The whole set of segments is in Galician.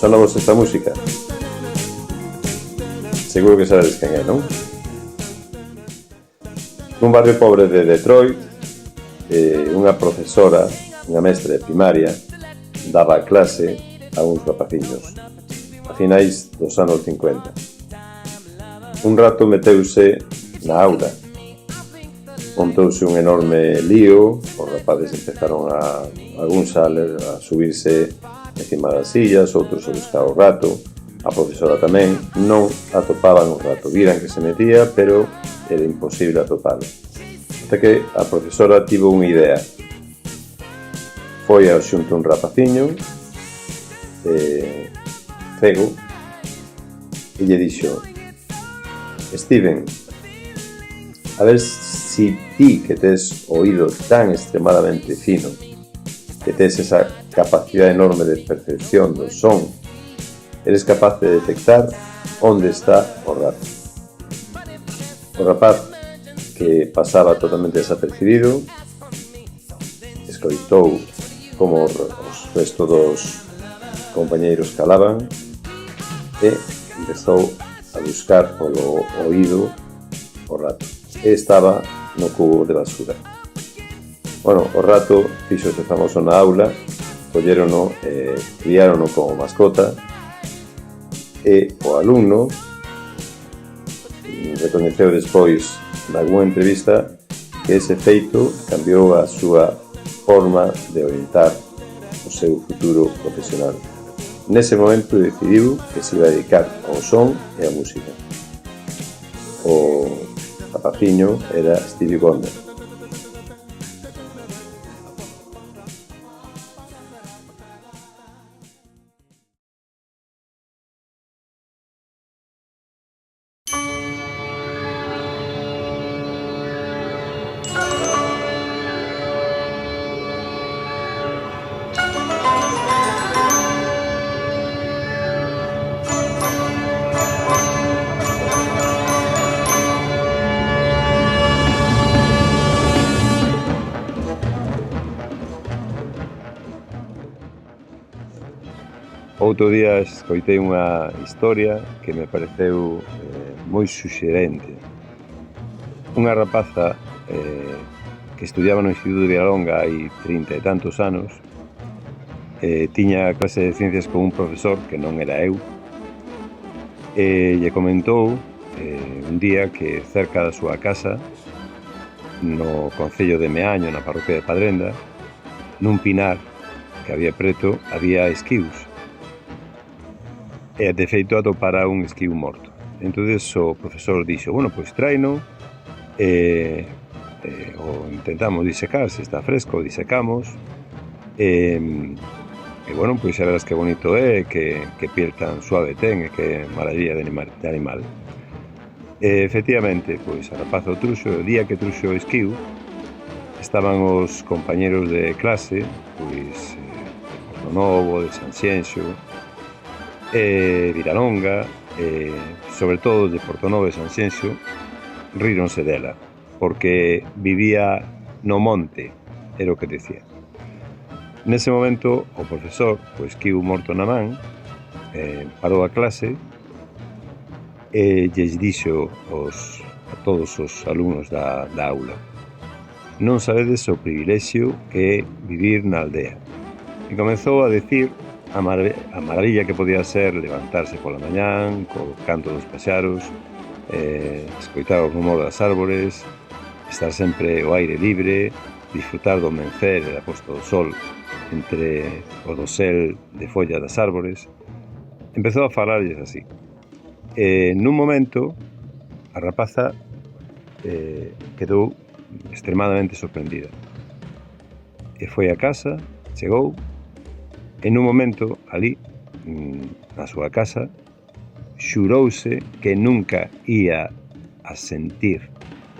Sonamos esta música? Seguro que sabedes quen é, non? Nun barrio pobre de Detroit, unha profesora, unha mestra de primaria, daba clase a uns rapaciños a finais dos anos 50. Un rato meteuse na aula. Montouse un enorme lío, os rapaces empezaron algúns a subirse encima das sillas, outros a buscar o rato, a profesora tamén, non atopaban o rato, viran que se metía, pero era imposible atopalo. Até que a profesora tivo unha idea. Foi ao xunto un rapaciño, cego, e lle dixo: Steven, a ver si ti que tes oído tan extremadamente fino, que tes esa capacidade enorme de percepción do son, eres capaz de detectar onde está o rato. O rapaz, que pasaba totalmente desapercibido, escoitou como os restos dos compañeiros calaban e empezou a buscar polo oído o rato. E estaba no cubo de basura. Bueno, o rato fixose famoso na aula, collerono e criárono como mascota, e o alumno recoñeceu despois nalgúna entrevista que ese feito cambiou a súa forma de orientar o seu futuro profesional. Nese momento decidiu que se iba a dedicar ao son e á música. O rapaciño era Stevie Wonder. Outro día escoitei unha historia que me pareceu moi suxerente. Unha rapaza que estudiaba no Instituto de Vilalonga hai 30 e tantos anos, tiña clase de ciencias con un profesor que non era eu, e lle comentou un día que cerca da súa casa, no concello de Meaño, na parroquia de Padrenda, nun pinar que había preto, había esquius. E, de feito, atopara un esquiu morto. Entonces o profesor dixo, bueno, pois traino, o intentamos disecar, se está fresco, disecamos, e bueno, pois a verás que bonito é, que piel tan suave ten, e que maravilla de animal. E, efectivamente, pois a rapaza o truxo, o día que truxo o esquiu, estaban os compañeros de clase, pois, de Portonovo, de Sanxenxo, Vilalonga, sobre todo de Portonovo e Sanxenxo, ríronse dela, porque vivía no monte, era o que decía. Nese momento, o profesor, pois que morto na man, parou a clase e lles dixo a todos os alumnos da aula: non sabedes o privilexio que é vivir na aldea. E comezou a decir a maravilla que podía ser levantarse pola mañán, co canto dos paxaros, escoitar o rumor das árbores, estar sempre ao aire libre, disfrutar do mencer e da posta do sol entre o dosel de folla das árbores. Empezou a falarlles así. Nun momento, a rapaza quedou extremadamente sorprendida. E foi a casa, chegou, e nun momento, ali, na súa casa, xurouse que nunca ia a sentir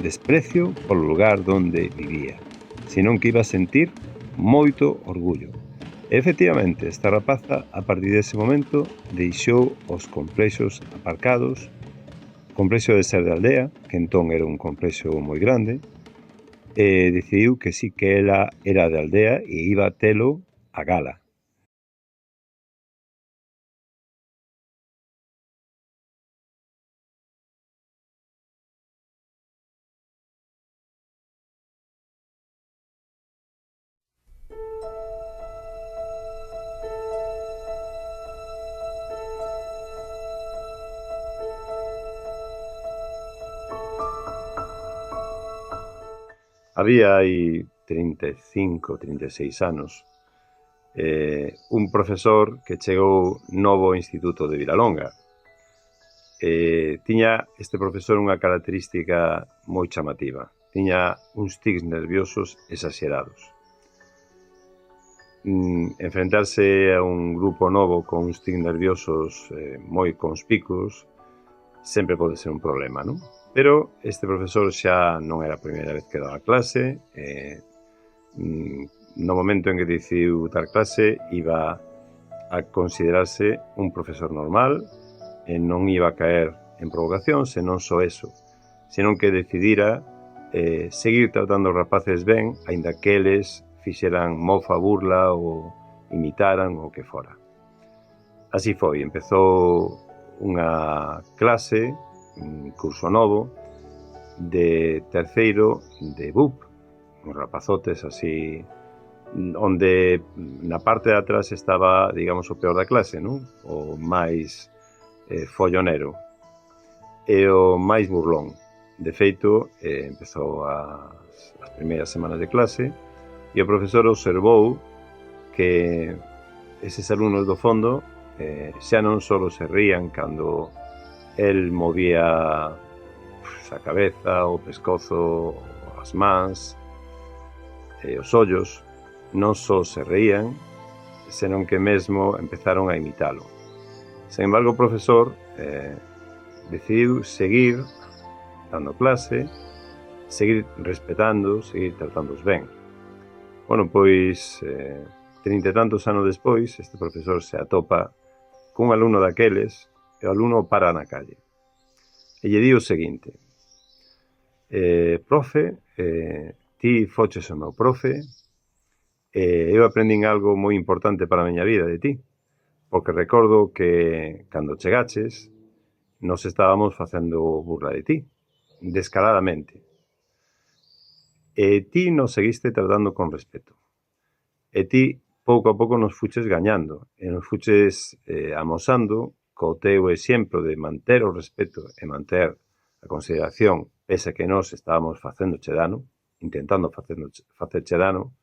desprecio polo lugar donde vivía, senón que iba a sentir moito orgullo. E, efectivamente, esta rapaza, a partir dese momento, deixou os complexos aparcados, o complexo de ser de aldea, que entón era un complexo moi grande, e decidiu que sí que ela era de aldea e iba a telo a gala. Había aí 35, 36 anos un profesor que chegou novo ao Instituto de Vilalonga. Tiña este profesor unha característica moi chamativa. Tiña uns tics nerviosos exaxerados. Enfrentarse a un grupo novo con uns tics nerviosos moi conspicuos sempre pode ser un problema, non? Pero este profesor xa non era a primeira vez que daba clase. No momento en que decidiu dar clase iba a considerarse un profesor normal e non iba a caer en provocación, senón só eso, senón que decidira seguir tratando os rapaces ben, aínda que eles fixeran mofa, burla ou imitaran o que fora. Así foi, empezou unha clase, un curso novo, de terceiro de BUP, uns rapazotes así, onde na parte de atrás estaba, digamos, o peor da clase, non? O máis follonero e o máis burlón. De feito, empezou as primeiras semanas de clase e o profesor observou que eses alumnos do fondo xa non só se rían cando el movía a cabeza, o pescozo, as mans, os ollos, non só se reían, senón que mesmo empezaron a imitalo. Sen embargo, o profesor decidiu seguir dando clase, seguir respetando, seguir tratándoos ben. Bueno, pois, 30 e tantos anos despois, este profesor se atopa cun alumno daqueles e o alumno para na calle. E lle di o seguinte: profe, ti foches o meu profe, eu aprendín algo moi importante para a miña vida de ti, porque recordo que cando chegaches nos estábamos facendo burla de ti, descaradamente. E ti nos seguiste tratando con respeto. E ti, pouco a pouco, nos fuches gañando e nos fuches amosando co teu exemplo de manter o respeto e manter a consideración, pese que nós estábamos facéndoche dano, intentando facerche dano,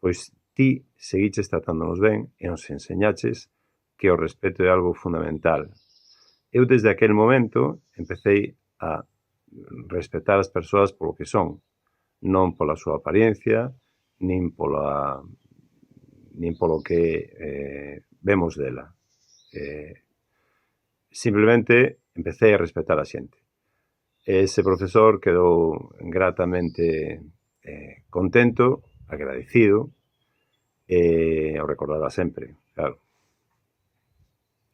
pois ti seguiches tratándonos ben e nos enseñaches que o respeto é algo fundamental. Eu, desde aquel momento, empecé a respetar as persoas polo que son, non pola súa apariencia, nin polo que vemos dela. Simplemente empecé a respetar a xente. Ese profesor quedou gratamente contento, agradecido, e o recordará sempre, claro.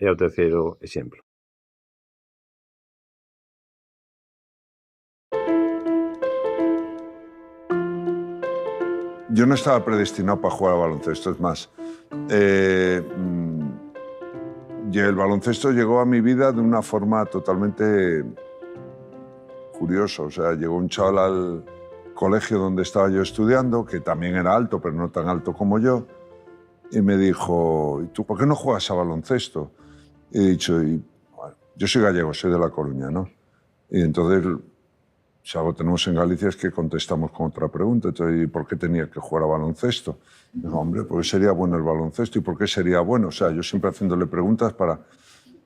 É o terceiro exemplo. Yo no estaba predestinado para jugar al baloncesto, es más. Y el baloncesto llegó a mi vida de una forma totalmente curiosa. O sea, llegó un chaval al colegio donde estaba yo estudiando, que también era alto, pero no tan alto como yo, y me dijo: ¿y tú por qué no juegas a baloncesto? Y he dicho: bueno, yo soy gallego, soy de La Coruña, ¿no? Y entonces, si algo tenemos en Galicia es que contestamos con otra pregunta. Entonces, ¿y por qué tenía que jugar a baloncesto? Digo: hombre, porque sería bueno el baloncesto. ¿Y por qué sería bueno? O sea, yo siempre haciéndole preguntas para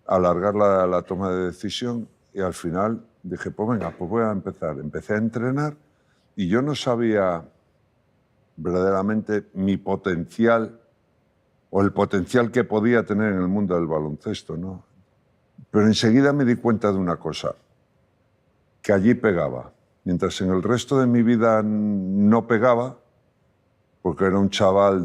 alargar la toma de decisión, y al final dije: pues venga, pues voy a empezar. Empecé a entrenar y yo no sabía verdaderamente mi potencial o el potencial que podía tener en el mundo del baloncesto, ¿no? Pero enseguida me di cuenta de una cosa, que allí pegaba. Mientras en el resto de mi vida no pegaba, porque era un chaval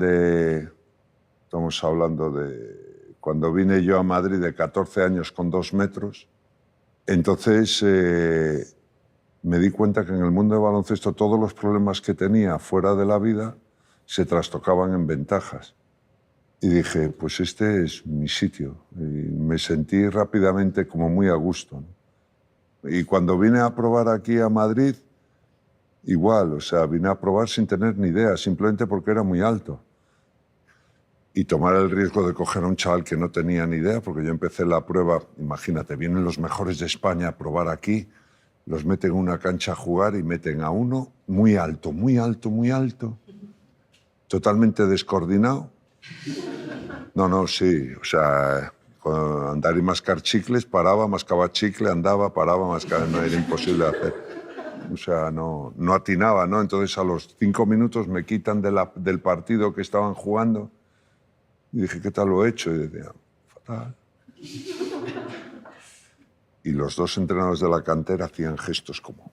estamos hablando de cuando vine yo a Madrid, de 14 años con 2 metros, entonces me di cuenta que en el mundo del baloncesto todos los problemas que tenía fuera de la vida se trastocaban en ventajas. Y dije: pues este es mi sitio. Y me sentí rápidamente como muy a gusto, ¿no? Y cuando vine a probar aquí a Madrid, igual, o sea, vine a probar sin tener ni idea, simplemente porque era muy alto. Y tomar el riesgo de coger a un chaval que no tenía ni idea, porque yo empecé la prueba, imagínate, vienen los mejores de España a probar aquí, los meten en una cancha a jugar y meten a uno muy alto, muy alto, muy alto, totalmente descoordinado. No, sí, o sea, andar y mascar chicles, paraba, mascaba chicle, andaba, paraba, mascaba, no era imposible hacer. O sea, no atinaba, ¿no? Entonces a los 5 minutos me quitan del partido que estaban jugando y dije, ¿qué tal lo he hecho? Y decía, fatal. Y los 2 entrenadores de la cantera hacían gestos como...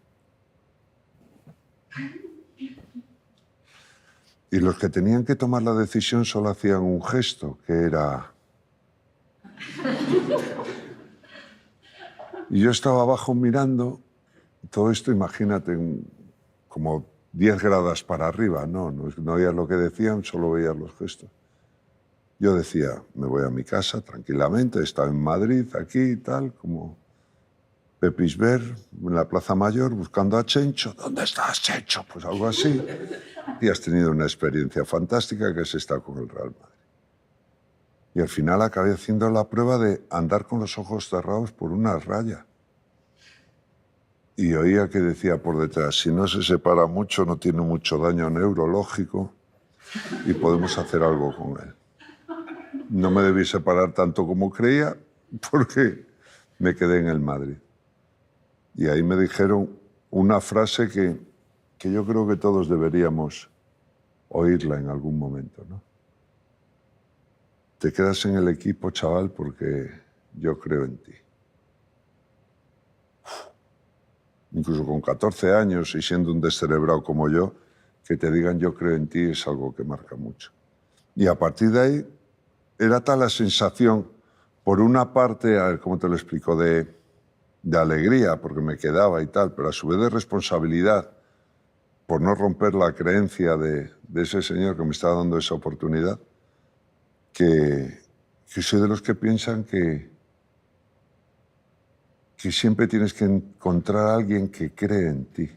Y los que tenían que tomar la decisión solo hacían un gesto, que era... Y yo estaba abajo mirando, todo esto, imagínate, como 10 grados para arriba, no oías lo que decían, solo veías los gestos. Yo decía, me voy a mi casa tranquilamente, estaba en Madrid, aquí, tal, como Pepisver, en la Plaza Mayor, buscando a Chencho. ¿Dónde estás, Chencho? Pues algo así. Y has tenido una experiencia fantástica que es estar con el Real Madrid. Y al final acabé haciendo la prueba de andar con los ojos cerrados por una raya. Y oía que decía por detrás, si no se separa mucho, no tiene mucho daño neurológico y podemos hacer algo con él. No me debí separar tanto como creía porque me quedé en el Madrid. Y ahí me dijeron una frase que yo creo que todos deberíamos oírla en algún momento, ¿no? Te quedas en el equipo, chaval, porque yo creo en ti. Incluso con 14 años y siendo un descerebrado como yo, que te digan yo creo en ti es algo que marca mucho. Y a partir de ahí era tal la sensación, por una parte, a ver cómo te lo explico, de alegría, porque me quedaba y tal, pero a su vez de responsabilidad por no romper la creencia de ese señor que me estaba dando esa oportunidad, que soy de los que piensan que siempre tienes que encontrar a alguien que cree en ti.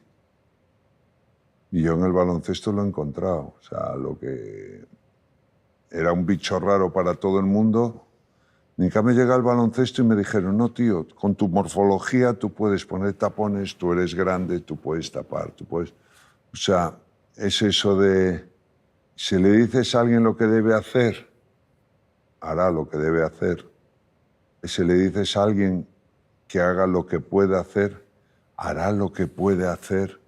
Y yo en el baloncesto lo he encontrado. O sea, lo que era un bicho raro para todo el mundo, nunca me llega al baloncesto y me dijeron, no, tío, con tu morfología tú puedes poner tapones, tú eres grande, tú puedes tapar, tú puedes... O sea, es eso de, si le dices a alguien lo que debe hacer, hará lo que debe hacer. Si le dices a alguien que haga lo que puede hacer, hará lo que puede hacer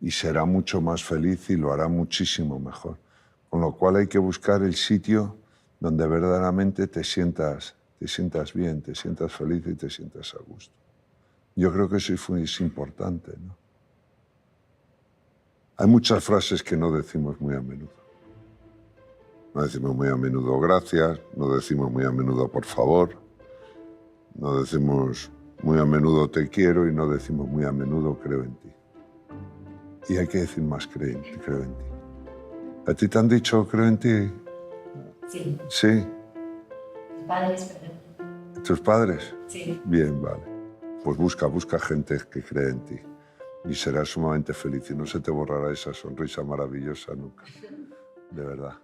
y será mucho más feliz y lo hará muchísimo mejor. Con lo cual hay que buscar el sitio donde verdaderamente te sientas bien, te sientas feliz y te sientas a gusto. Yo creo que eso es importante, ¿no? Hay muchas frases que no decimos muy a menudo. No decimos muy a menudo gracias, no decimos muy a menudo por favor, no decimos muy a menudo te quiero y no decimos muy a menudo creo en ti. Y hay que decir más creo en ti. ¿A ti te han dicho creo en ti? Sí. ¿Sí? Mis padres, por ejemplo. ¿Tus padres? Sí. Bien, vale. Pues busca gente que cree en ti y serás sumamente feliz y no se te borrará esa sonrisa maravillosa nunca. De verdad.